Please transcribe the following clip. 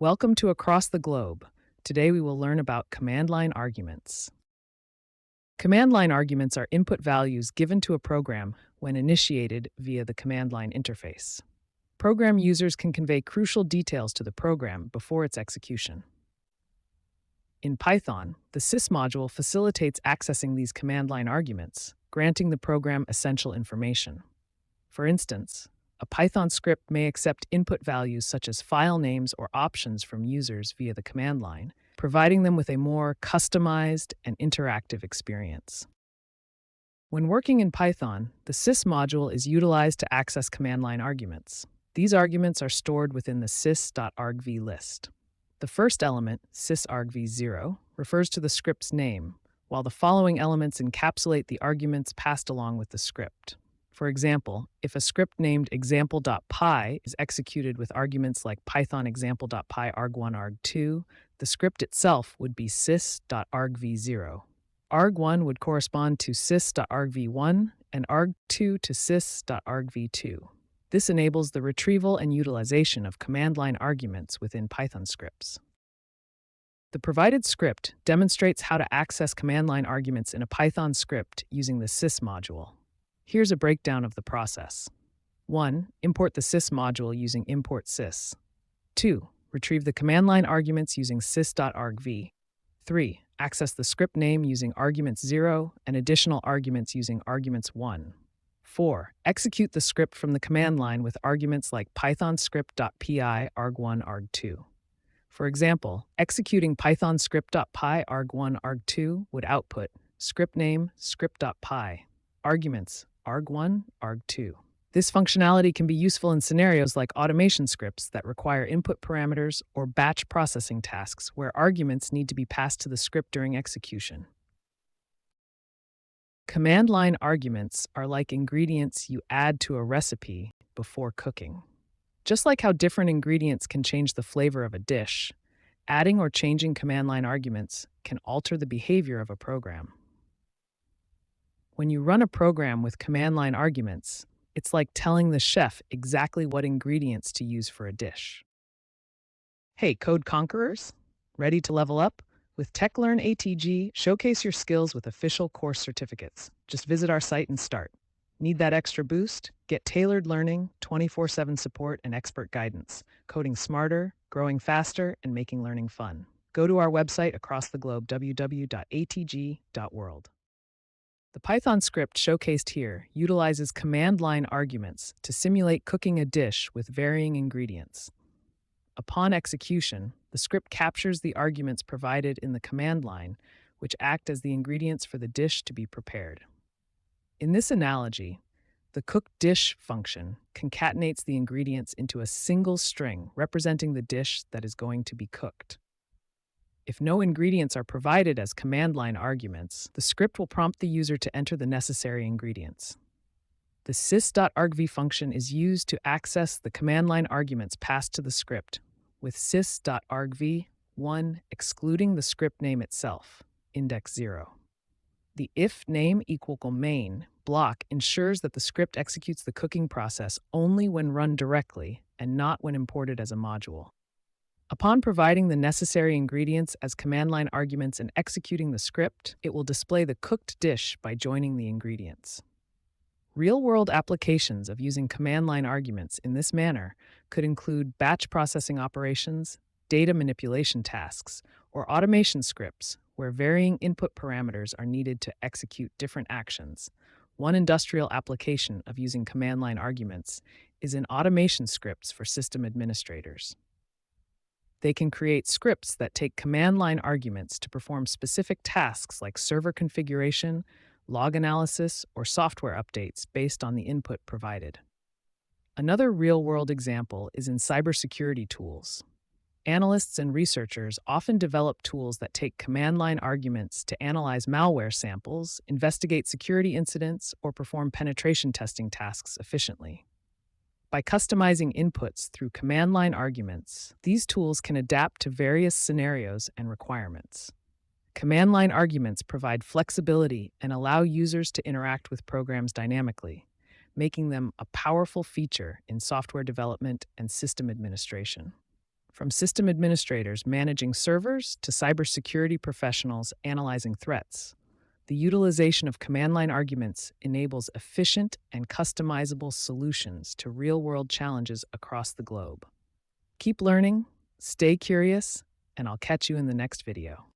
Welcome to Across the Globe. Today we will learn about command line arguments. Command line arguments are input values given to a program when initiated via the command line interface. Program users can convey crucial details to the program before its execution. In Python, the sys module facilitates accessing these command line arguments, granting the program essential information. For instance, a Python script may accept input values such as file names or options from users via the command line, providing them with a more customized and interactive experience. When working in Python, the sys module is utilized to access command line arguments. These arguments are stored within the sys.argv list. The first element, sys.argv0, refers to the script's name, while the following elements encapsulate the arguments passed along with the script. For example, if a script named example.py is executed with arguments like python example.py arg1 arg2, the script itself would be sys.argv0. arg1 would correspond to sys.argv1 and arg2 to sys.argv2. This enables the retrieval and utilization of command line arguments within Python scripts. The provided script demonstrates how to access command line arguments in a Python script using the sys module. Here's a breakdown of the process. 1. Import the sys module using import sys. 2. Retrieve the command line arguments using sys.argv. 3. Access the script name using arguments 0 and additional arguments using arguments 1. 4. Execute the script from the command line with arguments like python script.py arg1 arg2. For example, executing python script.py arg1 arg2 would output script name script.py, arguments arg1 arg2. This functionality can be useful in scenarios like automation scripts that require input parameters or batch processing tasks where arguments need to be passed to the script during execution. Command line arguments are like ingredients you add to a recipe before cooking. Just like how different ingredients can change the flavor of a dish, adding or changing command line arguments can alter the behavior of a program. When you run a program with command line arguments, it's like telling the chef exactly what ingredients to use for a dish. Hey, Code Conquerors! Ready to level up? With TechLearn ATG, showcase your skills with official course certificates. Just visit our site and start. Need that extra boost? Get tailored learning, 24/7 support, and expert guidance. Coding smarter, growing faster, and making learning fun. Go to our website across the globe, www.atg.world. The Python script showcased here utilizes command line arguments to simulate cooking a dish with varying ingredients. Upon execution, the script captures the arguments provided in the command line, which act as the ingredients for the dish to be prepared. In this analogy, the cookDish function concatenates the ingredients into a single string representing the dish that is going to be cooked. If no ingredients are provided as command line arguments, the script will prompt the user to enter the necessary ingredients. The sys.argv function is used to access the command line arguments passed to the script, with sys.argv1 excluding the script name itself, index 0. The if name = main block ensures that the script executes the cooking process only when run directly and not when imported as a module. Upon providing the necessary ingredients as command line arguments and executing the script, it will display the cooked dish by joining the ingredients. Real-world applications of using command line arguments in this manner could include batch processing operations, data manipulation tasks, or automation scripts where varying input parameters are needed to execute different actions. One industrial application of using command line arguments is in automation scripts for system administrators. They can create scripts that take command line arguments to perform specific tasks like server configuration, log analysis, or software updates based on the input provided. Another real-world example is in cybersecurity tools. Analysts and researchers often develop tools that take command line arguments to analyze malware samples, investigate security incidents, or perform penetration testing tasks efficiently. By customizing inputs through command line arguments, these tools can adapt to various scenarios and requirements. Command line arguments provide flexibility and allow users to interact with programs dynamically, making them a powerful feature in software development and system administration. From system administrators managing servers to cybersecurity professionals analyzing threats, the utilization of command line arguments enables efficient and customizable solutions to real-world challenges across the globe. Keep learning, stay curious, and I'll catch you in the next video.